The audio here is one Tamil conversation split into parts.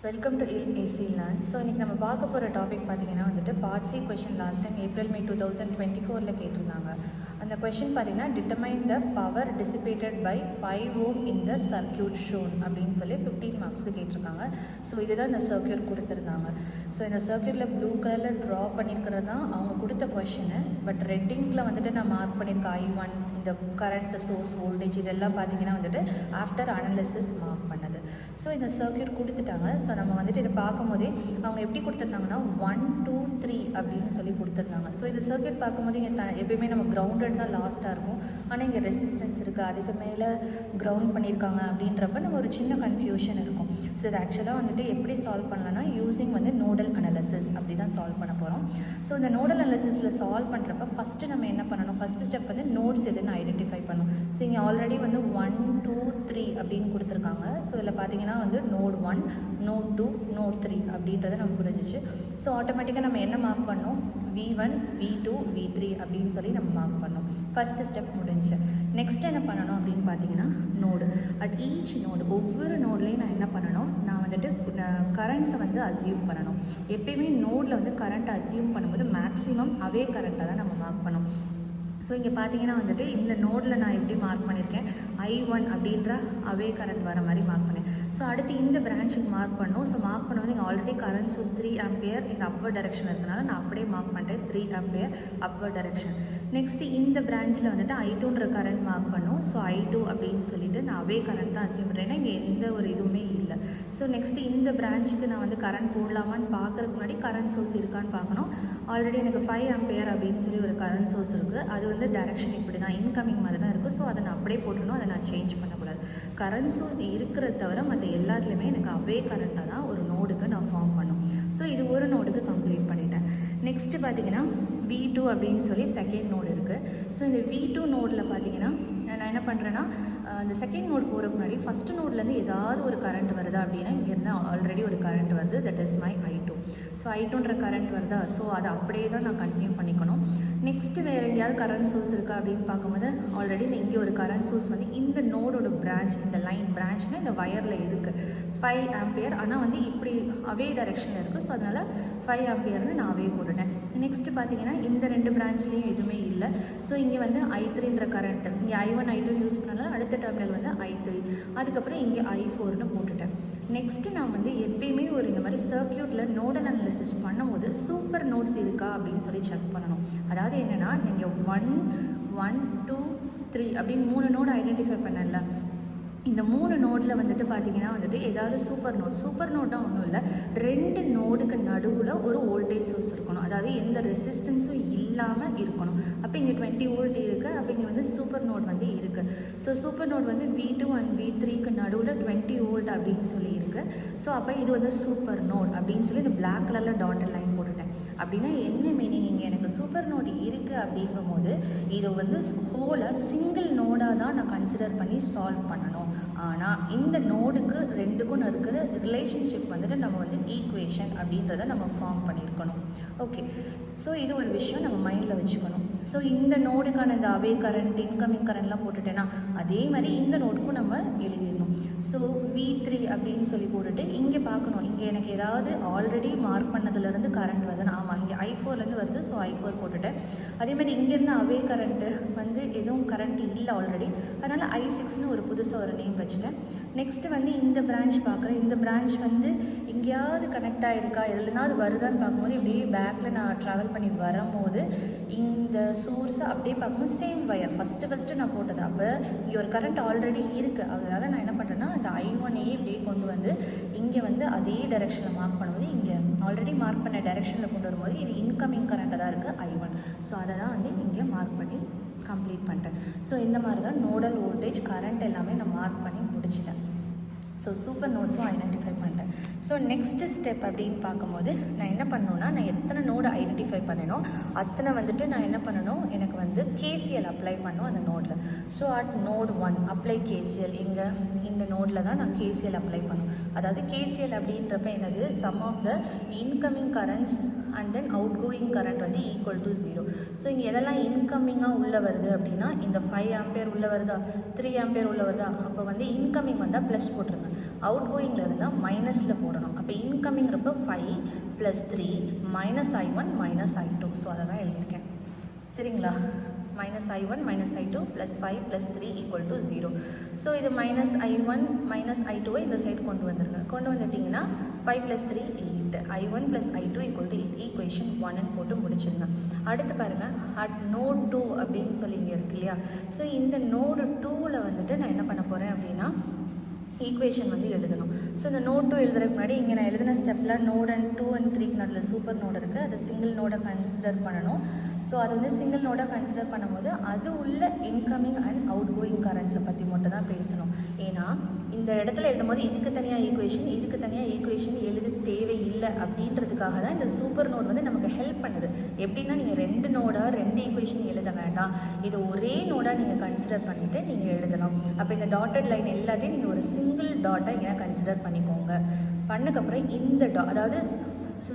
Welcome to AC Learn. So இன்றைக்கி நம்ம பார்க்க போகிற டாபிக் பார்த்திங்கன்னா வந்துட்டு part C question last time April May 2024 கேட்டிருந்தாங்க. அந்த கொஷின் பார்த்திங்கன்னா determine the power dissipated by 5 ohm in the circuit shown அப்படின்னு சொல்லி 15 மார்க்ஸ்க்கு கேட்டிருக்காங்க. ஸோ இதுதான் இந்த சர்க்யூட் கொடுத்துருந்தாங்க. ஸோ இந்த சர்க்யூட்டில் ப்ளூ கலரில் ட்ரா பண்ணியிருக்கிறது தான் அவங்க கொடுத்த கொஷினு. பட் ரெட்டிங்கில் வந்துட்டு நான் மார்க் பண்ணியிருக்கேன் I1, இந்த கரண்ட் சோர்ஸ் வோல்டேஜ் இதெல்லாம் பார்த்திங்கன்னா வந்துட்டு ஆஃப்டர் அனாலிசிஸ் மார்க் பண்ணது. ஸோ இந்த சர்க்யூட் கொடுத்துட்டாங்க. ஸோ நம்ம வந்துட்டு இதை பார்க்கும் போதே அவங்க எப்படி கொடுத்துருந்தாங்கன்னா 1 2 3 அப்படின்னு சொல்லி கொடுத்துருந்தாங்க. ஸோ இந்த சர்க்யூட் பார்க்கும்போது இங்கே எப்பயுமே நம்ம கிரவுண்டட் தான் லாஸ்ட்டாக இருக்கும். ஆனால் இங்கே ரெசிஸ்டன்ஸ் இருக்குது, அதுக்கு மேலே கிரவுண்ட் பண்ணியிருக்காங்க அப்படின்றப்ப நம்ம ஒரு சின்ன கன்ஃபியூஷன் இருக்கும். ஸோ இது ஆக்சுவலாக வந்துட்டு எப்படி சால்வ் பண்ணலாம்னா யூஸிங் வந்து நோடல் அனாலிசிஸ் அப்படி தான் சால்வ் பண்ண போகிறோம். ஸோ இந்த நோடல் அனாலிசிஸில் சால்வ் பண்ணுறப்ப ஃபஸ்ட்டு நம்ம என்ன பண்ணணும், ஃபஸ்ட்டு ஸ்டெப் வந்து நோட்ஸ் எதுன்னு ஐடென்டிஃபை பண்ணணும். ஸோ இங்கே ஆல்ரெடி வந்து 1 2 3 அப்படின்னு கொடுத்துருக்காங்க. ஸோ இதில் பார்த்தீங்கன்னா வந்து நோட் 1, நோட் 2, நோட் 3 அப்படின்றத நம்ம புரிஞ்சிச்சு. ஸோ ஆட்டோமேட்டிக்காக நம்ம என்ன மார்க் பண்ணோம், V1 V2 V3 அப்படின்னு சொல்லி நம்ம மார்க் பண்ணோம். ஃபஸ்ட்டு ஸ்டெப் முடிஞ்சு. நெக்ஸ்ட் என்ன பண்ணணும் அப்படின்னு பார்த்தீங்கன்னா நோடு. அட் ஈச் நோடு, ஒவ்வொரு நோட்லேயும் நான் என்ன பண்ணணும், நான் வந்துட்டு கரண்ட்ஸை வந்து அசியூம் பண்ணணும். எப்பயுமே நோடில் வந்து கரண்ட்டை அசியூம் பண்ணும்போது மேக்ஸிமம் அவே கரண்ட்டை தான் நம்ம மார்க் பண்ணணும். ஸோ இங்கே பார்த்தீங்கன்னா வந்துட்டு இந்த நோடில் நான் எப்படி மார்க் பண்ணியிருக்கேன், I1 அப்படின்ற அவே கரண்ட் வர மாதிரி மார்க் பண்ணேன். ஸோ அடுத்து இந்த பிரான்ச்சுக்கு மார்க் பண்ணணும். ஸோ மார்க் பண்ணும்போது இங்கே ஆல்ரெடி கரண்ட் சோர்ஸ் 3 ஆம்பியர் இந்த அப்பர் டைரெக்ஷன் இருக்கனால நான் அப்படியே மார்க் பண்ணிட்டேன் 3 ஆம்பியர் அப்பர் டைரெக்ஷன். நெக்ஸ்ட்டு இந்த பிரான்ச்சில் வந்துட்டு I2ன்ற கரண்ட் மார்க் பண்ணணும். ஸோ I2 அப்படின்னு சொல்லிட்டு நான் அவே கரண்ட் தான் அசியூம் பண்ணுறேன், இங்கே எந்த ஒரு இதுவுமே இல்லை. ஸோ நெக்ஸ்ட்டு இந்த பிரான்ச்சுக்கு நான் வந்து கரண்ட் போடலாமான்னு பார்க்குறதுக்கு முன்னாடி கரண்ட் சோர்ஸ் இருக்கான்னு பார்க்கணும். ஆல்ரெடி எனக்கு 5 ஆம்பியர் அப்படின்னு சொல்லி ஒரு கரண்ட் சோர்ஸ் இருக்குது. அது வந்து டைரக்ஷன் இப்படி தான் இன்கமிங் மாதிரி தான் இருக்கும். ஸோ அதை நான் அப்படியே போட்டணும், அதை நான் சேஞ்ச் பண்ணக்கூடாது. கரண்ட் சோர்ஸ் இருக்கிறத தவிர மற்ற எல்லாத்துலேயுமே எனக்கு அவே கரண்ட்டாக தான் ஒரு நோடுக்கு நான் ஃபார்ம் பண்ணும். ஸோ இது ஒரு நோடுக்கு கம்ப்ளீட் பண்ணிட்டேன். நெக்ஸ்ட்டு பார்த்தீங்கன்னா V2 அப்படின்னு சொல்லி செகண்ட் நோடு இருக்குது. ஸோ இந்த V2 நோடில் பார்த்தீங்கன்னா நான் என்ன பண்ணுறேன்னா அந்த செகண்ட் நோட் போகிறதுக்கு முன்னாடி ஃபஸ்ட்டு நோட்லேருந்து ஏதாவது ஒரு கரண்ட் வருதா அப்படின்னா இங்கேருந்து ஆல்ரெடி ஒரு கரண்ட் வருது, that is my I2. So I2ன்ற கரண்ட் வருதா, ஸோ அதை அப்படியே தான் நான் கண்டினியூ பண்ணிக்கணும். நெக்ஸ்ட்டு வேறு எங்கேயாவது கரண்ட் சோர்ஸ் இருக்கா அப்படின்னு பார்க்கும்போது ஆல்ரெடி இங்கே ஒரு கரண்ட் சோர்ஸ் வந்து இந்த நோடோட பிரான்ச், இந்த லைன் பிரான்ச்னால் இந்த வயரில் இருக்குது 5 ஆம்பியர். ஆனால் வந்து இப்படி அவே டைரெக்ஷனில் இருக்குது. ஸோ அதனால் 5 ஆம்பியர்னு நான் அவே போட்டுட்டேன். நெக்ஸ்ட்டு பார்த்தீங்கன்னா இந்த ரெண்டு பிரான்ச்லேயும் எதுவுமே இல்லை. ஸோ இங்கே வந்து I3ன்ற கரண்ட், இங்கே I1 I2 யூஸ் பண்ணாலும் அடுத்த டெர்மினல் வந்து I3, அதுக்கப்புறம் இங்கே I4னு போட்டுட்டேன். நெக்ஸ்ட்டு நான் வந்து எப்பயுமே ஒரு இந்த மாதிரி சர்க்யூட்டில் நோடல் அனாலிசிஸ் பண்ணும்போது சூப்பர் நோட்ஸ் இருக்கா அப்படின்னு சொல்லி செக் பண்ணணும். அதாவது என்னென்னா நீங்கள் 1 1 2 3 அப்படின்னு 3 நோடு ஐடென்டிஃபை பண்ணல, இந்த 3 நோடில் வந்துட்டு பார்த்தீங்கன்னா வந்துட்டு ஏதாவது சூப்பர் நோட்னா ஒன்றும் இல்லை, 2 நோடுக்கு நடுவில் ஒரு வோல்டேஜ் சோர்ஸ் இருக்கணும். அதாவது எந்த ரெசிஸ்டன்ஸும் இல்லாமல் இருக்கணும். அப்போ இங்கே 20 வோல்ட் இருக்குது. அப்போ இங்கே வந்து சூப்பர் நோட் வந்து இருக்குது. ஸோ சூப்பர் நோட் வந்து V2 அண்ட் V3க்கு நடுவில் 20 வோல்ட் அப்படின்னு சொல்லி இருக்குது. ஸோ அப்போ இது வந்து சூப்பர் நோட் அப்படின்னு சொல்லி இந்த பிளாக் கலரில் டாட்டட் லைன் போட்டுட்டேன். அப்படின்னா என்ன மீனிங், இங்கே எனக்கு சூப்பர் நோட் இருக்குது அப்படிங்கும் போது இதை வந்து ஹோலாக சிங்கிள் நோடாக தான் நான் கன்சிடர் பண்ணி சால்வ் பண்ணணும். ஆனால் இந்த நோடுக்கு ரெண்டுக்கும் இருக்கிற ரிலேஷன்ஷிப் வந்துட்டு நம்ம வந்து ஈக்குவேஷன் அப்படின்றத நம்ம ஃபார்ம் பண்ணியிருக்கணும். ஓகே, ஸோ இது ஒரு விஷயம் நம்ம மைண்டில் வச்சுக்கணும். ஸோ இந்த நோடுக்கான இந்த அவே கரண்ட் இன்கமிங் கரண்ட்லாம் போட்டுட்டேன்னா அதே மாதிரி இந்த நோடுக்கும் நம்ம எழுதிடணும். ஸோ V3 அப்படின்னு சொல்லி போட்டுட்டு இங்கே பார்க்கணும், இங்கே எனக்கு ஏதாவது ஆல்ரெடி மார்க் பண்ணதுலேருந்து கரண்ட் வருது. ஆமாம், இங்கே I4லேருந்து வருது. ஸோ I4 போட்டுட்டேன். அதேமாதிரி இங்கேருந்து அவே கரண்ட்டு வந்து எதுவும் கரண்ட் இல்லை ஆல்ரெடி, அதனால் I6ன்னு ஒரு புதுசாக ஒரு நேம் வச்சுட்டேன். நெக்ஸ்ட்டு வந்து இந்த பிரான்ச் பார்க்குறேன். இந்த பிரான்ச் வந்து எங்கேயாவது கனெக்ட் ஆகிருக்கா, எதுலனாவது வருதான்னு பார்க்கும்போது இப்படியே பேக்கில் நான் ட்ராவல் பண்ணி வரும்போது இந்த சோர்ஸை அப்படியே பார்க்கும்போது சேம் வயர் ஃபஸ்ட்டு நான் போட்டது. அப்போ இங்கே ஒரு கரண்ட் ஆல்ரெடி இருக்குது. அதனால் நான் என்ன பண்ணுறேன்னா அந்த I1ஐயே இப்படியே கொண்டு வந்து இங்கே வந்து அதே டைரெக்ஷனில் மார்க் பண்ணும்போது இங்கே ஆல்ரெடி மார்க் பண்ண டைரெக்ஷனில் கொண்டு வரும்போது இது இன்கமிங் கரண்ட்டாக தான் இருக்குது I1. ஸோ அதை தான் வந்து இங்கே மார்க் பண்ணி கம்ப்ளீட் பண்ணிட்டேன். ஸோ இந்த மாதிரி தான் நோடல் வோல்டேஜ் கரண்ட் எல்லாமே நான் மார்க் பண்ணி முடிச்சிட்டேன். ஸோ சூப்பர் நோட்ஸும் ஐடென்டிஃபை பண்ணிட்டேன். ஸோ நெக்ஸ்ட்டு ஸ்டெப் அப்படின்னு பார்க்கும்போது நான் என்ன பண்ணணுன்னா, நான் எத்தனை நோடு ஐடென்டிஃபை பண்ணணும் அத்தனை வந்துட்டு நான் என்ன பண்ணணும், எனக்கு வந்து KCL அப்ளை பண்ணணும் அந்த நோடில். So at node 1 apply KCL, எங்கே இந்த நோடில் தான் நான் KCL அப்ளை பண்ணணும். அதாவது KCL அப்படின்றப்ப என்னது, sum of the incoming currents and then outgoing current வந்து ஈக்குவல் டு 0. ஸோ இங்கே எதெல்லாம் இன்கமிங்காக உள்ளே வருது அப்படின்னா இந்த 5 ஆம்பியர் உள்ளே வருதா, 3 ஆம்பியர் உள்ளே வருதா, அப்போ வந்து இன்கமிங் வந்தால் ப்ளஸ் போட்டுருங்க. அவுட் கோயிங்கில் இருந்தால் மைனஸில் போடணும். அப்போ இன்கமிங்கிறப்போ 5 + 3 -I1 -I2. ஸோ அதை தான் எழுதியிருக்கேன். சரிங்களா? -I1 -I2 + 5 + 3 = 0. ஸோ இது -I1 -I2 இந்த சைடு கொண்டு வந்துடுங்க. கொண்டு வந்துட்டிங்கன்னா 5 + 3 8. I1 + I2 = 8. ஈக்குவேஷன் 1 போட்டு முடிச்சிருங்க. அடுத்து பாருங்கள், அட் நோட் 2 அப்படின்னு சொல்லி இங்கே இருக்கு இல்லையா? ஸோ இந்த நோடு 2ல் வந்துட்டு நான் என்ன பண்ண போகிறேன் அப்படின்னா ஈக்குவேஷன் வந்து எழுதணும். ஸோ இந்த நோட் 2 எழுதுறதுக்கு முன்னாடி இங்கே நான் எழுதின ஸ்டெப்பில் நோட் 2 and 3க்கு நடுவில் சூப்பர் நோடு இருக்குது. அது சிங்கிள் நோடை கன்சிடர் பண்ணணும். ஸோ அது வந்து சிங்கிள் நோடாக கன்சிடர் பண்ணும்போது அது உள்ள இன்கமிங் அண்ட் அவுட் கோயிங் கரண்ட்ஸை பற்றி மட்டும் தான் பேசணும். ஏன்னா இந்த இடத்துல எழுதும் போது இதுக்கு தனியாக ஈக்குவேஷன், இதுக்கு தனியாக ஈக்குவேஷன் எழுத தேவையில்லை அப்படின்றதுக்காக தான் இந்த சூப்பர் நோட் வந்து நமக்கு ஹெல்ப் பண்ணுது. எப்படின்னா நீங்கள் 2 நோடாக 2 ஈக்குவேஷன் எழுத வேண்டாம், இது ஒரே நோடாக நீங்கள் கன்சிடர் பண்ணிவிட்டு நீங்கள் எழுதணும். அப்போ இந்த டாட்டட் லைன் எல்லாத்தையும் நீங்கள் ஒரு சிங்கிள் டாட்டாக இங்கே கன்சிடர் பண்ணிக்கோங்க. பண்ணக்கப்புறம் இந்த அதாவது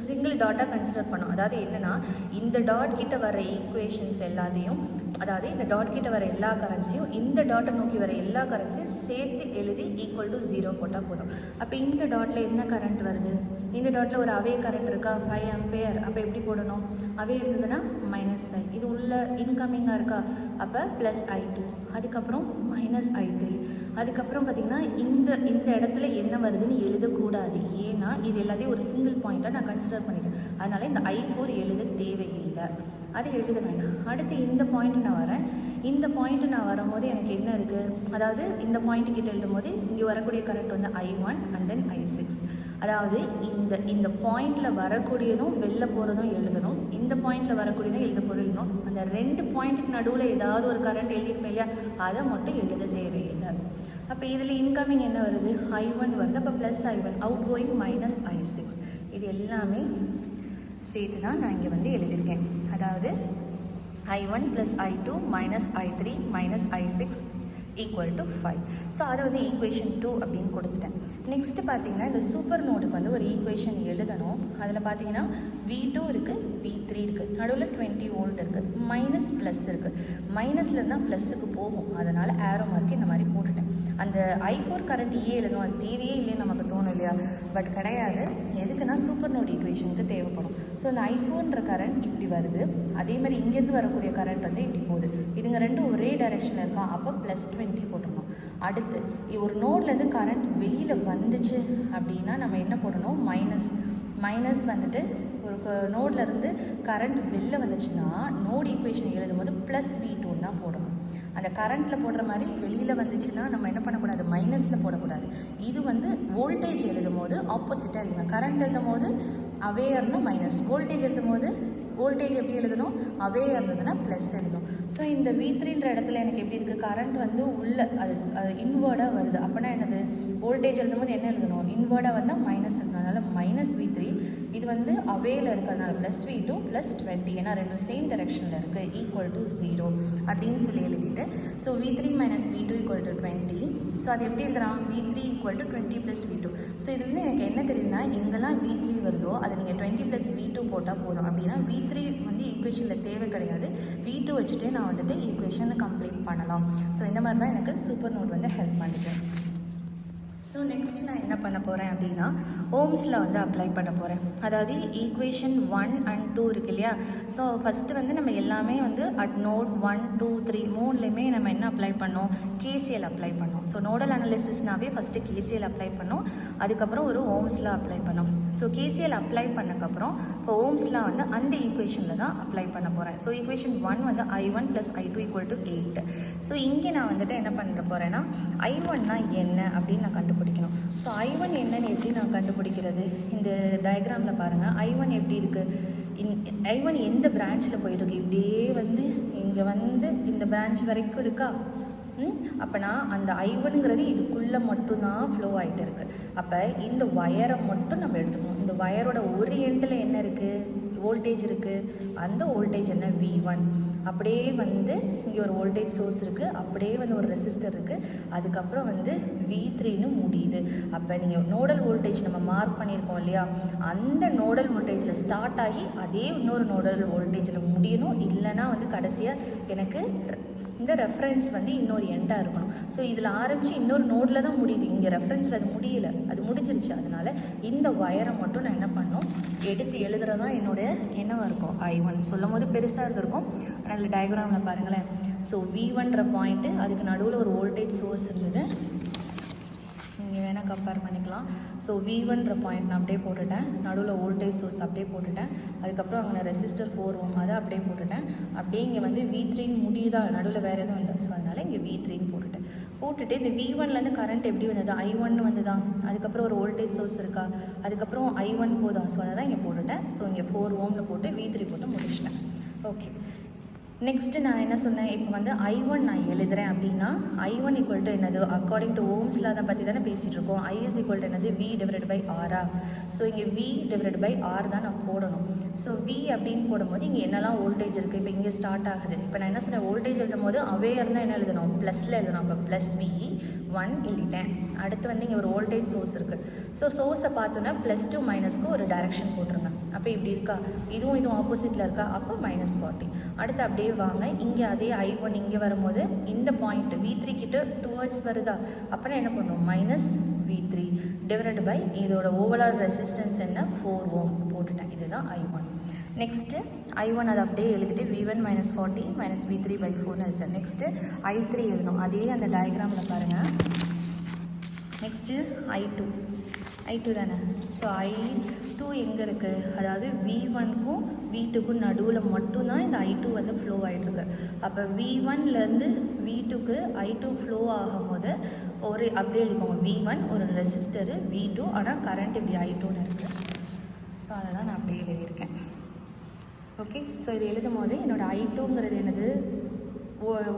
சிங்கிள் டாட்டாக கன்சிடர் பண்ணோம். அதாவது என்னென்னா இந்த டாட் கிட்ட வர ஈக்குவேஷன்ஸ் எல்லாத்தையும், அதாவது இந்த டாட் கிட்ட வர எல்லா கரன்ஸையும் இந்த டாட்டை நோக்கி வர எல்லா கரன்ஸையும் சேர்த்து எழுதி =0 போட்டால் போதும். அப்போ இந்த டாட்டில் என்ன கரண்ட் வருது? இந்த டாட்டில் ஒரு அவே கரண்ட் இருக்கா, 5 ஆம்பியர். அப்போ எப்படி போடணும்? அவே இருந்ததுன்னா -5. இது உள்ள இன்கமிங்காக இருக்கா, அப்போ +I2. அதுக்கப்புறம் -I3. அதுக்கப்புறம் பார்த்திங்கன்னா இந்த இடத்துல என்ன வருதுன்னு எழுதக்கூடாது. ஏன்னா இது எல்லாத்தையும் ஒரு சிங்கிள் பாயிண்ட்டாக நான் கன்சிடர் பண்ணிட்டேன். அதனால் இந்த I4 எழுத தேவையில்லை, அது எழுத வேண்டாம். அடுத்து இந்த பாயிண்ட் நான் வரேன். இந்த பாயிண்ட் நான் வரும்போது எனக்கு என்ன இருக்குது, அதாவது இந்த பாயிண்ட் கிட்ட எழுதும் போது இங்கே வரக்கூடிய கரண்ட் வந்து I1 and then I6. அதாவது இந்த பாயிண்டில் வரக்கூடியதும் வெளில போகிறதும் எழுதணும், இந்த பாயிண்டில் வரக்கூடியதும் எழுத போகிறது எழுதணும். அந்த 2 பாயிண்ட்டுக்கு நடுவில் ஏதாவது ஒரு கரண்ட் எழுதியிருப்பேன் இல்லையா, அதை மட்டும் எழுத தேவையில்லை. அப்போ இதில் இன்கமிங் என்ன வருது? I1 வருது. அப்போ +I1, அவுட் கோயிங் -I6. இது எல்லாமே சேர்த்து தான் நான் இங்கே வந்து எழுதியிருக்கேன். அதாவது I1 + I2 -I3 -I6 = 5. So அதை வந்து ஈக்குவேஷன் 2 அப்படின்னு கொடுத்துட்டேன். நெக்ஸ்ட்டு பார்த்தீங்கன்னா இந்த சூப்பர் நோடுக்கு வந்து ஒரு ஈக்குவேஷன் எழுதணும். அதில் பார்த்தீங்கன்னா V2 இருக்குது, V3 இருக்குது, நடுவில் 20 வோல்ட் இருக்குது, மைனஸ் இருக்குது. மைனஸில் இருந்தால் ப்ளஸ்ஸுக்கு போகும், அதனால் ஆரோ மார்க்கு இந்த மாதிரி போட்டுட்டேன். அந்த I4 கரண்ட் எழுதணும், அது தேவையே இல்லைன்னு நமக்கு தோணும் இல்லையா? பட் கிடையாது. எதுக்குன்னா சூப்பர் நோட் ஈக்குவேஷனுக்கு தேவைப்படும். ஸோ அந்த I4ன்ற கரண்ட் இப்படி வருது, அதே மாதிரி இங்கேருந்து வரக்கூடிய கரண்ட் வந்து இப்படி போகுது. இதுங்க ரெண்டும் ஒரே டைரெக்ஷனில் இருக்கா, அப்போ +20 போட்டுடணும். அடுத்து ஒரு நோட்லேருந்து கரண்ட் வெளியில் வந்துச்சு அப்படின்னா நம்ம என்ன போடணும்? மைனஸ் வந்துட்டு ஒரு நோட்லேருந்து கரண்ட் வெளில வந்துச்சுன்னா நோட் ஈக்குவேஷன் எழுதும் போது +V2 தான் போடணும். அந்த கரண்ட்டில் போடுற மாதிரி வெளியில் வந்துச்சுன்னா நம்ம என்ன பண்ணக்கூடாது? மைனஸில் போடக்கூடாது. இது வந்து வோல்டேஜ் எழுதும் போது ஆப்போசிட்டாக எழுதுங்க. கரண்ட் எழுதும் போது அவே இருந்தால் மைனஸ், வோல்டேஜ் எழுதும் போது வோல்டேஜ் எப்படி எழுதணும்? அவே இருந்ததுன்னா ப்ளஸ் எழுதணும். ஸோ இந்த V3ன்ற இடத்துல எனக்கு எப்படி இருக்குது? கரண்ட் வந்து உள்ள அது இன்வேர்டாக வருது. அப்போனா என்னது? வோல்டேஜ் எழுதும் போது என்ன எழுதணும்? இன்வேர்டாக வந்தால் மைனஸ் எழுதணும். அதனால் -V3. இது வந்து அவேல இருக்கிறதுனால +V2 +20. ஏன்னா ரெண்டும் சேம் டைரெக்ஷனில் இருக்குது, =0 அப்படின்னு சொல்லி எழுதிட்டு, ஸோ V3 - V2 = 20. ஸோ அது எப்படி எழுதுறான்? V3 = 20 + V2. ஸோ இதுலேருந்து எனக்கு என்ன தெரியுதுன்னா, எங்கெல்லாம் V3 வருதோ அதை நீங்கள் 20 + V2 போட்டால் போதும். அப்படின்னா V3 வந்து ஈக்குவேஷனில் தேவை கிடையாது. V2 வச்சுட்டு நான் வந்துட்டு ஈக்குவேஷனை கம்ப்ளீட் பண்ணலாம். ஸோ இந்த மாதிரி தான் எனக்கு சூப்பர் நோட் வந்து ஹெல்ப் பண்ணுது. ஸோ நெக்ஸ்ட் நான் என்ன பண்ண போகிறேன் அப்படின்னா ஓம்ஸில் வந்து அப்ளை பண்ண போகிறேன். அதாவது ஈக்குவேஷன் 1 and 2 இருக்கு இல்லையா? ஸோ ஃபஸ்ட்டு வந்து நம்ம எல்லாமே வந்து அட் நோட் 1, 2, 3 மூணுலேயுமே நம்ம என்ன அப்ளை பண்ணோம்? KCL அப்ளை பண்ணோம். ஸோ நோடல் அனாலிசிஸ்னாவே ஃபஸ்ட்டு KCL அப்ளை பண்ணோம், அதுக்கப்புறம் ஒரு ஓம்ஸில் அப்ளை பண்ணோம். ஸோ KCL அப்ளை பண்ணக்கப்புறம் இப்போ ஓம்ஸில் வந்து அந்த ஈக்குவேஷனில் தான் அப்ளை பண்ண போகிறேன். ஸோ ஈக்குவேஷன் 1 வந்து I1 + I2 = 8. ஸோ இங்கே நான் வந்துட்டு என்ன பண்ண போகிறேன்னா I1னா என்ன அப்படின்னு நான் கண்டுபிடிக்கணும். ஸோ I1 என்னன்னு எப்படி நான் கண்டுபிடிக்கிறது? இந்த டயக்ராமில் பாருங்கள், I1 எப்படி இருக்குது? I1 எந்த பிரான்ச்சில் போயிட்டுருக்கு? இப்படியே வந்து இங்கே வந்து இந்த பிரான்ச் வரைக்கும் இருக்கா? அப்போனா அந்த I1ங்கிறது இதுக்குள்ளே மட்டும்தான் ஃப்ளோ ஆகிட்டு இருக்குது. அப்போ இந்த ஒயரை மட்டும் நம்ம எடுத்துக்கணும். இந்த ஒயரோட ஒரு எண்டில் என்ன இருக்குது? வோல்டேஜ் இருக்குது. அந்த வோல்டேஜ் என்ன? V1. அப்படியே வந்து இங்கே ஒரு வோல்டேஜ் சோர்ஸ் இருக்குது, அப்படியே வந்து ஒரு ரெசிஸ்டர் இருக்குது, அதுக்கப்புறம் வந்து V3ன்னு முடியுது. அப்போ நீங்கள் நோடல் வோல்டேஜ் நம்ம மார்க் பண்ணியிருக்கோம் இல்லையா, அந்த நோடல் வோல்டேஜில் ஸ்டார்ட் ஆகி அதே இன்னொரு நோடல் வோல்டேஜில் முடியணும். இல்லைனா வந்து கடைசியாக எனக்கு இந்த ரெஃபரன்ஸ் வந்து இன்னொரு எண்டாக இருக்கணும். ஸோ இதில் ஆரம்பித்து இன்னொரு நோடில் தான் முடியுது, இங்கே ரெஃபரன்ஸில் அது முடியல, அது முடிஞ்சிருச்சு. அதனால் இந்த ஒயரை மட்டும் நான் என்ன பண்ணணும், எடுத்து எழுதுறதா என்னுடைய என்னவாக இருக்கும், I1 சொல்லும் போது பெருசாக இருந்திருக்கும். ஆனால் அதில் டயக்ராமில் பாருங்களேன். ஸோ V1ன்ற பாயிண்ட்டு, அதுக்கு நடுவில் ஒரு வோல்டேஜ் சோர்ஸ் இருந்தது, நீங்கள் வேணால் கம்பேர் பண்ணிக்கலாம். ஸோ V1ன்ற பாயிண்ட் நான் அப்படியே போட்டுட்டேன், நடுவில் வோல்டேஜ் சோர்ஸ் அப்படியே போட்டுட்டேன், அதுக்கப்புறம் அங்கே ரெசிஸ்டர் 4 Ω அதை அப்படியே போட்டுட்டேன். அப்படியே இங்கே வந்து V3 முடியுதா, நடுவில் வேறு எதுவும் இல்லை. ஸோ அதனால் இங்கே V3 போட்டுட்டு இந்த V1லேருந்து கரண்ட் எப்படி வந்தது, I1 வந்து தான், அதுக்கப்புறம் ஒரு வோல்டேஜ் சோர்ஸ் இருக்கா, அதுக்கப்புறம் I1 போதும். ஸோ அதை தான் இங்கே போட்டுட்டேன். ஸோ இங்கே 4 Ω போட்டு V3 போட்டு முடிச்சிட்டேன். ஓகே, நெக்ஸ்ட்டு நான் என்ன சொன்னேன், இப்போ வந்து I1 நான் எழுதுகிறேன் அப்படின்னா I1 ஈக்குவல் டு என்னது, அக்கார்டிங் டு ஓம்ஸில் அதை பற்றி தானே பேசிகிட்டு இருக்கோம். I இஸ் ஈக்குவல் டு என்னது, V டிவைடட் பை ஆரா. ஸோ இங்கே V டிவைடட் பை ஆர் தான் நான் போடணும். ஸோ V அப்படின்னு போடும்போது இங்கே என்னெல்லாம் வோல்டேஜ் இருக்குது, இப்போ இங்கே ஸ்டார்ட் ஆகுது. இப்போ நான் என்ன சொன்னேன், வோல்டேஜ் எழுதும் போது அவேர்னால் என்ன எழுதணும், ப்ளஸில் எழுதணும். அப்போ ப்ளஸ் V1 எழுதிட்டேன். அடுத்து வந்து இங்கே ஒரு வோல்டேஜ் சோர்ஸ் இருக்குது. ஸோ சோர்ஸை பார்த்தோன்னா +2 மைனஸ்க்கு ஒரு டைரக்ஷன் போட்டுருங்க. அப்போ இப்படி இருக்கா, இதுவும் ஆப்போசிட்டில் இருக்கா, அப்போ -40. அடுத்து அப்படியே வாங்க, இங்கே அதே I1 இங்கே வரும்போது இந்த பாயிண்ட் V3 கிட்ட டுவர்ட்ஸ் வருதா, அப்போ நான் என்ன பண்ணுவோம், -V3 டிவைடட் பை இதோட ஓவரால் ரெசிஸ்டன்ஸ் என்ன 4 Ω போட்டுட்டேன். இதுதான் I1. நெக்ஸ்ட்டு I1 அதை அப்படியே எழுதிட்டு V1 -40 -V3/4 எழுதிட்டேன். நெக்ஸ்ட்டு I3 எழுதணும், அதே அந்த டயக்ராமில் பாருங்கள். நெக்ஸ்ட்டு I2 தானே. ஸோ I2 எங்கே இருக்குது, அதாவது V1க்கும் V2க்கும் நடுவில் மட்டும்தான் இந்த I2 வந்து ஃப்ளோ ஆகிட்டுருக்கு. அப்போ V1லேருந்து V2க்கு I2 ஃப்ளோ ஆகும்போது ஒரு அப்படியே எழுதிக்கோங்க, V1 ஒரு ரெசிஸ்டரு, V2 ஆனால் கரண்ட் இப்படி I2ன்னு இருக்குது. ஸோ அதை தான் நான் அப்படியே எழுதியிருக்கேன். ஓகே, ஸோ இது எழுதும் போது என்னோடய I2ங்கிறது என்னது,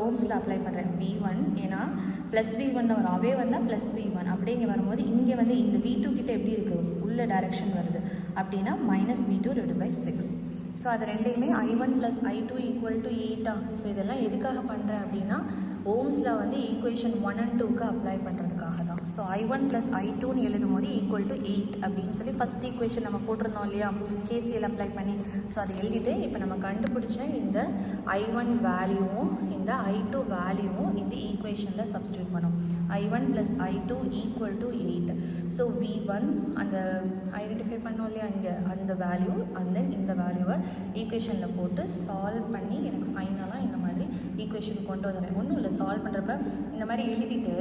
ஓம்ஸில் அப்ளை பண்ணுறேன் V1, ஏன்னா +V1 தான் வரும், அவே வந்தால் +V1. அப்படியே இங்கே வரும்போது இங்கே வந்து இந்த V2 கிட்ட எப்படி இருக்குது, உள்ள டைரக்ஷன் வருது அப்படின்னா -V2 / 6. ஸோ அது ரெண்டையுமே I1 + I2 = 8. ஸோ இதெல்லாம் எதுக்காக பண்ணுறேன் அப்படின்னா ஓம்ஸில் வந்து ஈக்குவேஷன் 1 and 2க்கு அப்ளை பண்ணுறதுக்காக தான். ஸோ I1 + I2ன்னு எழுதும் போது = 8 அப்படின்னு சொல்லி ஃபஸ்ட் ஈக்குவேஷன் நம்ம போட்டிருந்தோம் இல்லையா, KCL அப்ளை பண்ணி. ஸோ அதை எழுதிட்டு இப்போ நம்ம கண்டுபிடிச்ச இந்த I1 வேல்யூவும் இந்த I2 வேல்யூவும் இந்த ஈக்குவேஷனில் சப்ஸ்டியூட் பண்ணோம். I1 + I2 = 8. ஸோ V1 அந்த ஐடென்டிஃபை பண்ணோம் இல்லையா, இங்கே அந்த வேல்யூ அண்ட் தென் இந்த வேல்யூவை ஈக்குவேஷனில் போட்டு சால்வ் பண்ணி எனக்கு ஃபைனலாக இந்த மாதிரி ஈக்குவேஷன் கொண்டு வந்துடுறேன். ஒன்றும் இல்லை, சால்வ் பண்ணுறப்ப இந்த மாதிரி எழுதிட்டு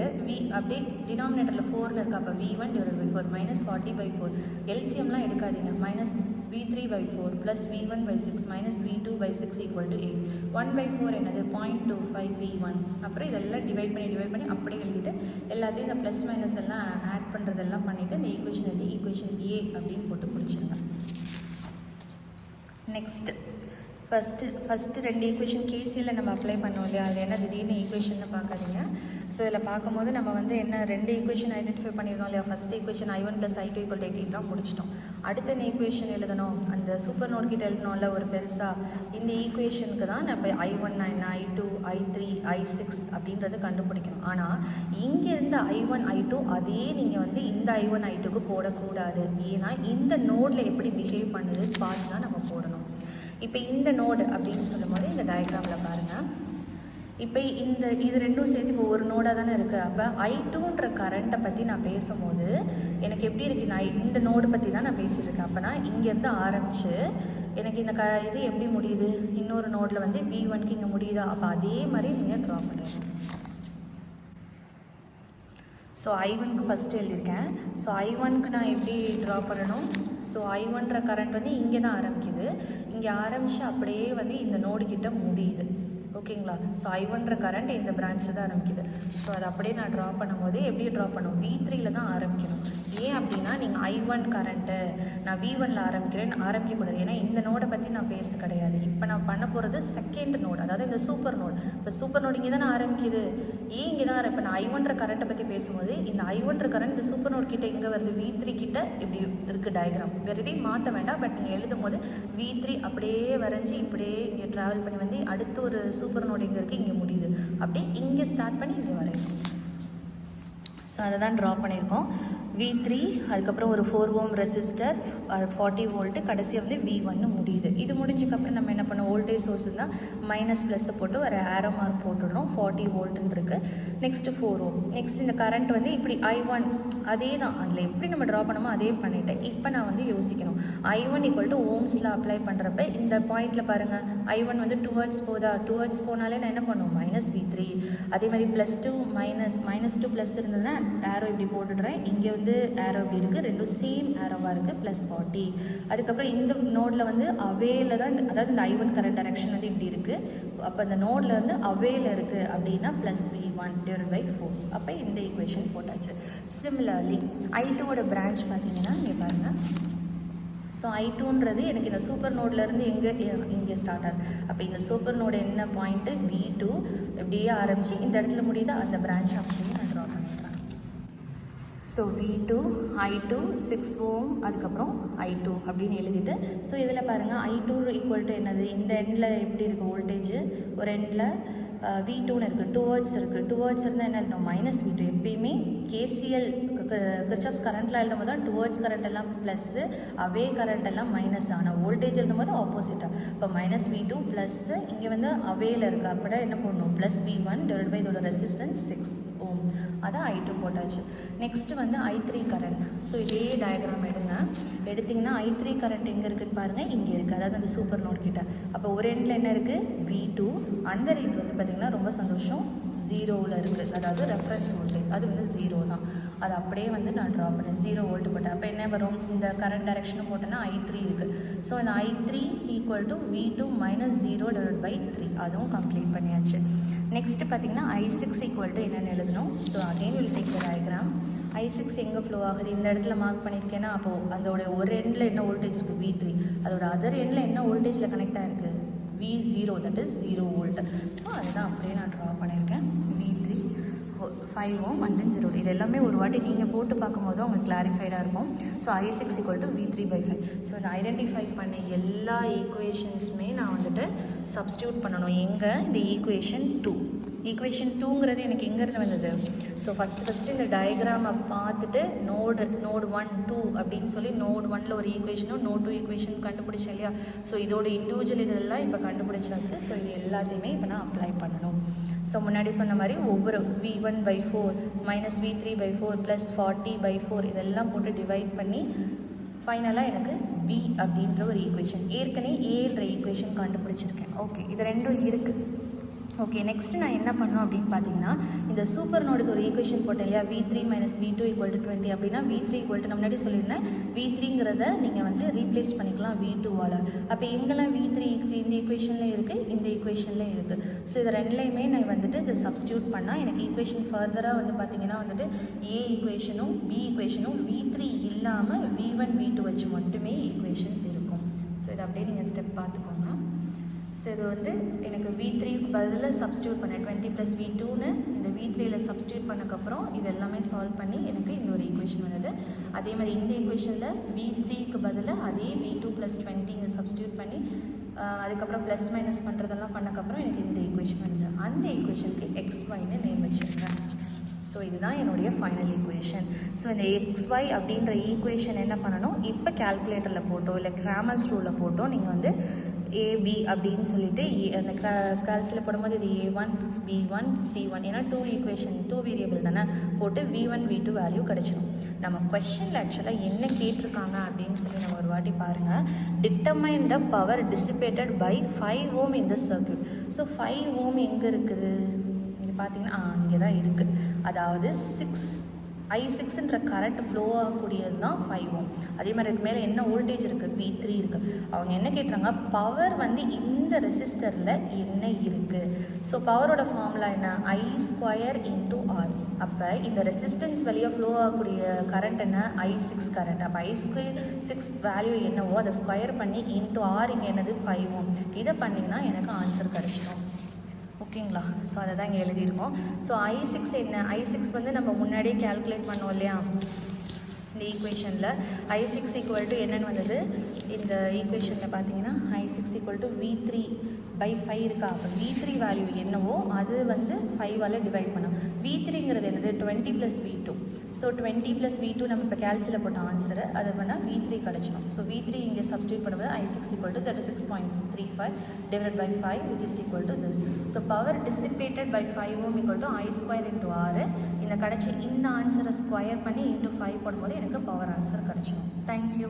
அப்படியே டினாமினேட்டரில் 4ன்னு இருக்கா, அப்போ V1 / 4 -40/4. எல்சிஎம்லாம் எடுக்காதீங்க. -V3/4 + V1/6 -V2/6 = 8. 1/4 என்னது 0.25 V1. அப்புறம் இதெல்லாம் டிவைட் பண்ணி அப்படியே எழுதிட்டு எல்லாத்தையும் இந்த ப்ளஸ் மைனஸ் எல்லாம் ஆட் பண்ணுறதெல்லாம் பண்ணிவிட்டு இந்த ஈக்குவேஷன் எழுதி ஈக்குவேஷன் A அப்படின்னு போட்டு பிடிச்சிருங்க. நெக்ஸ்ட்டு ஃபஸ்ட்டு 2 ஈக்குவேஷன் KCL நம்ம அப்ளை பண்ணோம் இல்லையா, அது என்ன திடீர்னு ஈக்குவேஷன் பார்க்காதீங்க. ஸோ இதில் பார்க்கும்போது நம்ம வந்து என்ன 2 ஈக்குவேஷன் ஐடென்டிஃபை பண்ணியிருந்தோம் இல்லையா. ஃபஸ்ட் ஈக்குவேஷன் I1 + I2 = 8 தான் முடிச்சிட்டோம். அடுத்த ஈக்குவேஷன் எழுதணும், அந்த சூப்பர் நோட் கிட்ட எழுதணும்ல ஒரு பெருசாக. இந்த ஈக்குவேஷனுக்கு தான் நம்ம I1 என்ன, I2 I3 I6 அப்படின்றத கண்டுபிடிக்கணும். ஆனால் இங்கேருந்து I1 I2 அதே நீங்கள் வந்து இந்த I1 I2க்கு போடக்கூடாது. ஏன்னா இந்த நோடில் எப்படி பிஹேவ் பண்ணுதுன்னு பார்த்து தான் நம்ம போடணும். இப்போ இந்த நோடு அப்படின்னு சொல்லும் போது இந்த டயக்ராமில் பாருங்கள். இப்போ இது ரெண்டும் சேர்த்து இப்போ ஒரு நோடாக தானே இருக்குது. அப்போ I2ன்ற கரண்ட்டை பற்றி நான் பேசும்போது எனக்கு எப்படி இருக்குது, நான் இந்த நோடு பற்றி தான் நான் பேசிகிட்டு இருக்கேன். அப்போனா இங்கேருந்து ஆரம்பித்து எனக்கு இந்த இது எப்படி முடியுது, இன்னொரு நோடில் வந்து V1க்கு இங்கே முடியுதா, அப்போ அதே மாதிரி நீங்கள் ட்ரா பண்ணுறீங்க. ஸோ I1க்கு ஃபஸ்ட்டு எழுதியிருக்கேன். ஸோ I1க்கு நான் எப்படி ட்ரா பண்ணணும், ஸோ I1ன்ற கரண்ட் வந்து இங்கே தான் ஆரம்பிக்குது, இங்கே ஆரம்பித்து அப்படியே வந்து இந்த நோடு கிட்ட முடியுது. ஓகேங்களா. ஸோ I1ன்ற கரண்ட் இந்த பிரான்ச்சில் தான் ஆரம்பிக்குது. ஸோ அதை அப்படியே நான் ட்ரா பண்ணும்போது எப்படி ட்ரா பண்ணும், V3யில் தான் ஆரம்பிக்கணும். ஏன் அப்படின்னா நீங்கள் I1 கரண்ட்டு நான் V1ல் ஆரம்பிக்கக்கூடாது. ஏன்னா இந்த நோடை பற்றி நான் பேச கிடையாது. இப்போ நான் பண்ண போகிறது செகண்ட் நோடு, அதாவது இந்த சூப்பர் நோடு. இப்போ சூப்பர் நோடு இங்கே தான் ஆரம்பிக்குது. ஏன் இங்கே தான் இப்போ நான் I1ன்ற கரண்ட்டை பற்றி பேசும்போது இந்த I1ன்ற கரண்ட் இந்த சூப்பர் நோட் கிட்ட இங்கே வருது, V3 கிட்ட இப்படி இருக்குது டயக்ராம். வேறு எதையும் மாற்ற வேண்டாம். பட் நீங்கள் எழுதும் போது V3 அப்படியே வரைஞ்சி இப்படியே இங்கே ட்ராவல் பண்ணி வந்து அடுத்து ஒரு சூப்பர் நோடு இங்கே இருக்குது, இங்கே முடியுது. அப்படியே இங்கே ஸ்டார்ட் பண்ணி இங்கே வரையும். ஸோ அதை தான் ட்ரா பண்ணியிருக்கோம். V3 அதுக்கப்புறம் ஒரு 4 ஓம் ரெசிஸ்டர் 40 வோல்ட்டு கடைசியாக வந்து V1 முடியுது. இது முடிஞ்சதுக்கப்புறம் நம்ம என்ன பண்ணோம், வோல்டேஜ் சோர்ஸ் இருந்தால் மைனஸ் ப்ளஸ்ஸை போட்டு ஒரு ஏரோ மார்க் போட்டுடுறோம். 40 வோல்ட்டுன்னு இருக்குது. நெக்ஸ்ட்டு 4 ஓம். நெக்ஸ்ட் இந்த கரண்ட் வந்து இப்படி I1 அதே தான், அதில் எப்படி நம்ம ட்ரா பண்ணமோ அதே பண்ணிவிட்டு இப்போ நான் வந்து யோசிக்கணும். I1 ஈக்குவல் டு ஓம்ஸில் அப்ளை பண்ணுறப்ப இந்த பாயிண்டில் பாருங்கள், I1 வந்து டுவர்ட்ஸ் போதா, டுவர்ட்ஸ் போனாலே நான் என்ன பண்ணுவோம், மைனஸ் V3. அதே மாதிரி +2 -2 ப்ளஸ் இருந்ததுன்னா ஏரோ இப்படி போட்டுடுறேன். இங்கே வந்து ஏரோ இப்படி இருக்குது, ரெண்டும் சேம் ஏரோவாக இருக்குது, +40. அதுக்கப்புறம் இந்த நோடில் வந்து அவேல தான், அதாவது இந்த I1 கரண்ட் டைரக்ஷன் வந்து இப்படி இருக்குது. அப்போ அந்த நோடில் வந்து அவேல இருக்குது அப்படின்னா +V1 / 4. அப்போ இந்த ஈக்குவேஷன் போட்டாச்சு. சிமிலர்லி I2ஓட பிரான்ச் பார்த்தீங்கன்னா இங்கே பாருங்கள். ஸோ I2ன்றது எனக்கு இந்த சூப்பர் நோட்லேருந்து இங்கே ஸ்டார்ட் ஆகுது. அப்போ இந்த சூப்பர் நோடு என்ன பாயிண்ட்டு, V2 இப்படியே ஆரம்பித்து இந்த இடத்துல முடியுதா, அந்த பிரான்ச் அப்படின்னு நான் ட்ரா பண்ணிடுறேன். ஸோ V2 I2 6 ஓம் அதுக்கப்புறம் I2 அப்படின்னு எழுதிட்டு, ஸோ இதில் பாருங்கள் I2 ஈக்குவல் டு என்னது, இந்த எண்டில் எப்படி இருக்குது வோல்டேஜ், ஒரு எண்டில் V2ன்னு இருக்குது, டுவர்ட்ஸ் இருக்குது. டுவர்ட்ஸ் இருந்தால் என்ன இருக்கணும், -V2. எப்பயுமே KCL கிர்ச்சாஃப்ஸ் கரண்ட்டில் எழுதும் போது தான் டுவர்ட்ஸ் கரண்ட் எல்லாம் ப்ளஸ்ஸு, அவே கரண்ட் எல்லாம் மைனஸ். ஆனால் வோல்டேஜ் எழுதும் போது ஆப்போசிட்டாக. இப்போ -V2 ப்ளஸ்ஸு, இங்கே வந்து அவேல இருக்குது. அப்படின்னா என்ன பண்ணணும், +V1 / இதோட ரெசிஸ்டன்ஸ் 6 ஓம். அதான் I2 போட்டாச்சு. நெக்ஸ்ட்டு வந்து I3 கரண்ட். ஸோ இதே டயக்ராம் எடுத்திங்கன்னா I3 கரண்ட் எங்கே இருக்குதுன்னு பாருங்கள், இங்கே இருக்குது. அதாவது அந்த சூப்பர் நோட் கிட்ட. அப்போ ஒரு எண்டில் என்ன இருக்குது, V2. அந்த எண்ட் வந்து பார்த்திங்கன்னா ரொம்ப சந்தோஷம், 0வில் இருக்குது. அதாவது ரெஃபரன்ஸ் வோல்டேஜ் அது வந்து 0 தான். அது அப்படியே வந்து நான் ட்ரா பண்ணேன், 0 வோல்ட் போட்டேன். அப்போ என்ன வரும், இந்த கரண்ட் டைரக்ஷனை போட்டேன்னா I3 இருக்குது. ஸோ இந்த I3 ஈக்குவல் டு V2 -0 / 3. அதுவும் கம்ப்ளீட் பண்ணியாச்சு. நெக்ஸ்ட்டு பார்த்திங்கன்னா I6 ஈக்குவல் டு என்னென்னு எழுதணும். So again will take the diagram. I6 எங்கே ஃப்ளோ ஆகுது, இந்த இடத்துல மார்க் பண்ணியிருக்கேன்னா, அப்போது அதோட ஒரு எண்டில் என்ன வோல்டேஜ் இருக்குது, V3. அதோட அதர் எண்டில் என்ன வோல்டேஜில் கனெக்ட் ஆகிருக்கு, V0, that is 0 volt. So அதுதான் அப்படியே நான் ட்ரா பண்ணியிருக்கேன். V3 5 Om and then 0. இது எல்லாமே ஒரு வாட்டி நீங்கள் போட்டு பார்க்கும்போது உங்களுக்கு கிளாரிஃபைடாக இருக்கும். So I6 equal to V3/5. So இதை ஐடென்டிஃபை பண்ண எல்லா ஈக்குவேஷன்ஸுமே நான் வந்துட்டு சப்ஸ்டியூட் பண்ணணும். எங்கே, இந்த ஈக்குவேஷன் 2. ஈக்குவேஷன் 2ங்கிறது எனக்கு எங்கேருந்து வந்தது, ஸோ ஃபஸ்ட்டு இந்த டயக்ராமை பார்த்துட்டு நோடு 1 2 அப்படின்னு சொல்லி நோடு 1ல் ஒரு ஈக்குவேஷனும் நோடு 2 ஈக்குவேஷன் கண்டுபிடிச்சேன் இல்லையா. ஸோ இதோட இண்டிவிஜுவல் இதெல்லாம் இப்போ கண்டுபிடிச்சாச்சு. ஸோ இது எல்லாத்தையுமே இப்போ நான் அப்ளை பண்ணணும். ஸோ முன்னாடி சொன்ன மாதிரி ஒவ்வொரு V1/4 -V3/4 +40/4 இதெல்லாம் போட்டு டிவைட் பண்ணி ஃபைனலாக எனக்கு B அப்படின்ற ஒரு ஈக்குவேஷன், ஏற்கனவே Aன்ற ஈக்குவேஷன் கண்டுபிடிச்சிருக்கேன். ஓகே, இது ரெண்டும் இருக்குது. ஓகே, நெக்ஸ்ட்டு நான் என்ன பண்ணணும் அப்படின்னு பார்த்தீங்கன்னா, இந்த சூப்பர் நோடுக்கு ஒரு ஈக்குவேஷன் போட்டேன் இல்லையா, V3 - V2 = 20. அப்படின்னா V3 = நான் முன்னாடி சொல்லியிருந்தேன், V3ங்கிறத நீங்கள் வந்து ரீப்ளேஸ் பண்ணிக்கலாம் V2வால். அப்போ எங்கெல்லாம் V3 இந்த ஈக்குவேஷனில் இருக்குது, இந்த ஈக்குவேஷனில் இருக்குது. ஸோ இது ரெண்டுலேயுமே நான் வந்துட்டு இதை சப்ஸ்டியூட் பண்ணால் எனக்கு ஈக்குவேஷன் ஃபர்தராக வந்து பார்த்திங்கன்னா வந்துட்டு A ஈக்குவேஷனும் B ஈக்குவேஷனும் V3 இல்லாமல் V1 V2 வச்சு மட்டுமே ஈக்குவேஷன்ஸ் இருக்கும். ஸோ இதை அப்படியே நீங்கள் ஸ்டெப் பார்த்துக்கோங்க. ஸோ இது வந்து எனக்கு V3க்கு பதில் சப்ஸ்டியூட் பண்ணேன், 20 + V2ன்னு இந்த V3யில் சப்ஸ்டியூட் பண்ணக்கப்புறம் இது எல்லாமே சால்வ் பண்ணி எனக்கு இந்த ஒரு ஈக்குவேஷன் வருது. அதே மாதிரி இந்த ஈக்குவேஷனில் V3க்கு பதில் அதே V2 + 20 இங்கே சப்ஸ்டியூட் பண்ணி அதுக்கப்புறம் ப்ளஸ் மைனஸ் பண்ணுறதெல்லாம் பண்ணக்கப்புறம் எனக்கு இந்த ஈக்குவேஷன் வருது. அந்த ஈக்குவேஷனுக்கு XYன்னு நேம் வச்சுருக்கேன். ஸோ இதுதான் என்னுடைய ஃபைனல் ஈக்குவேஷன். ஸோ இந்த XY அப்படின்ற ஈக்குவேஷன் என்ன பண்ணணும், இப்போ கேல்குலேட்டரில் போட்டோ இல்லை கிராமர்ஸ் ரூலில் போட்டோ நீங்கள் வந்து AB அப்படின்னு சொல்லிட்டு அந்த கால்சியில் போடும்போது இது A1 B1 C1, ஏன்னா 2 ஈக்குவேஷன் 2 வேரியபிள் தானே, போட்டு V1 V2 வேல்யூ கிடச்சிடும். நம்ம கொஷனில் ஆக்சுவலாக என்ன கேட்டிருக்காங்க அப்படின்னு சொல்லி நம்ம ஒரு வாட்டி பாருங்கள். Determine the power dissipated by 5 ohm in the circuit. So 5 ohm எங்கே இருக்குது, இங்கே பார்த்தீங்கன்னா இங்கே தான் இருக்குது. அதாவது I6ன்ற கரண்ட் ஃப்ளோ ஆகக்கூடியது தான் 5 ஓம். அதே மாதிரி இதுக்கு மேலே என்ன வோல்டேஜ் இருக்குது, V3 இருக்குது. அவங்க என்ன கேட்டுறாங்க, பவர் வந்து இந்த ரெசிஸ்டரில் என்ன இருக்குது. ஸோ பவரோட ஃபார்முலா என்ன, I² × R. அப்போ இந்த ரெசிஸ்டன்ஸ் வழியாக ஃப்ளோ ஆகக்கூடிய கரண்ட் என்ன, I6 கரண்ட். அப்போ I6 வேல்யூ என்னவோ அதை ஸ்கொயர் பண்ணி × R, இங்கே என்னது 5 ஓம். இதை பண்ணிங்கன்னா எனக்கு ஆன்சர் கிடச்சிடும். ஓகேங்களா. ஸோ அதை தான் இங்கே எழுதியிருக்கோம். ஸோ I6 என்ன, I6 வந்து நம்ம முன்னாடியே கேல்குலேட் பண்ணோம் இல்லையா. இந்த ஈக்குவேஷனில் I6 ஈக்குவல் டு என்னன்னு வந்தது, இந்த ஈக்குவேஷனில் பார்த்தீங்கன்னா I6 ஈக்குவல் டு V3/5 இருக்கா. அப்போ V3 வேல்யூ என்னவோ அது வந்து 5ஆல் டிவைட் பண்ணோம். V3ங்கிறது என்னது 20 + V2. ஸோ 20 + V2 நம்ம இப்போ கேல்சியில் போட்ட ஆன்சரு அதை பண்ணால் V3 கிடச்சிடும். ஸோ V3 இங்கே சப்ஸ்டியூட் பண்ணும்போது I6 equal to 36.35 divided by 5 which is equal to this. So power dissipated by 5 ohm equal to I² into R. இந்த கிடச்சி இந்த ஆன்சரை ஸ்கொயர் பண்ணி இன்ட்டு 5 போடும்போது எனக்கு பவர் ஆன்சர் கிடச்சிடும். தேங்க்யூ.